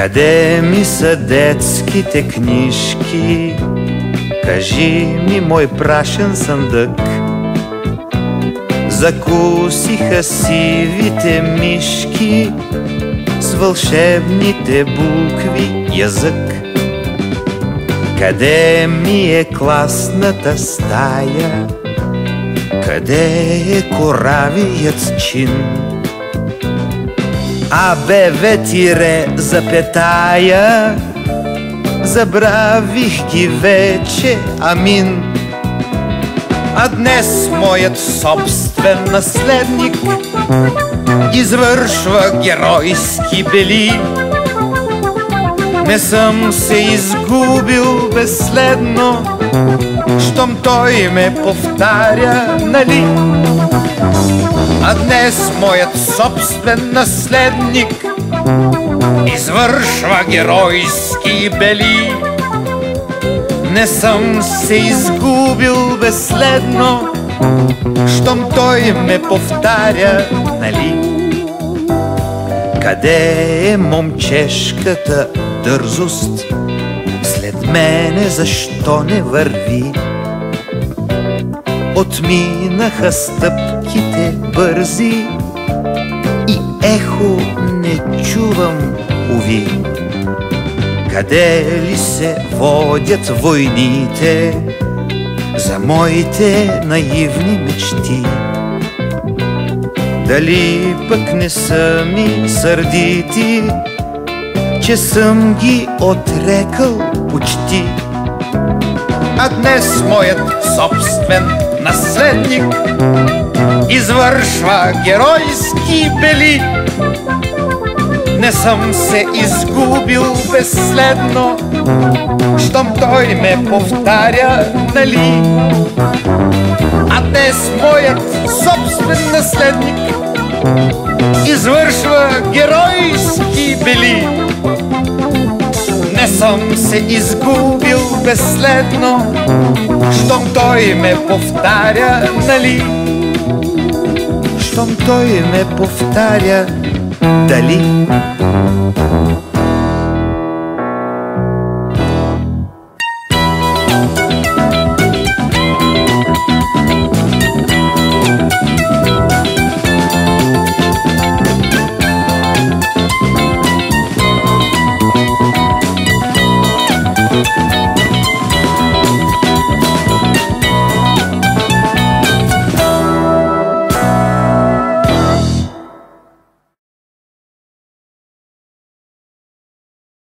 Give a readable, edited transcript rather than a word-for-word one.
Къде ми са детските книжки? Кажи ми, мой прашен съндък. Закусиха сивите мишки с вълшебните букви язък. Къде ми е класната стая? Къде е коравият чин? АБВ тире запетая, забравих ги вече, амин. А днес моят собствен наследник извършва геройски бели. Не съм се изгубил безследно, щом той ме повтаря, нали? А днес моят собствен наследник извършва геройски бели. Не съм се изгубил безследно, щом той ме повтаря, нали? Къде е момчешката дързост? След мене защо не върви? Отминаха стъпките бързи и ехо не чувам, уви. Къде ли се водят войните за моите наивни мечти? Дали пък не са ми сърдити, че съм ги отрекал почти? А днес моят собствен наследник извършва геройски бели. Не съм се изгубил безследно, щом той ме повтаря, нали? А днес моят собствен наследник извършва геройски бели. Не съм се изгубил безследно, щом той ме повтаря, нали? Щом той ме повтаря, дали?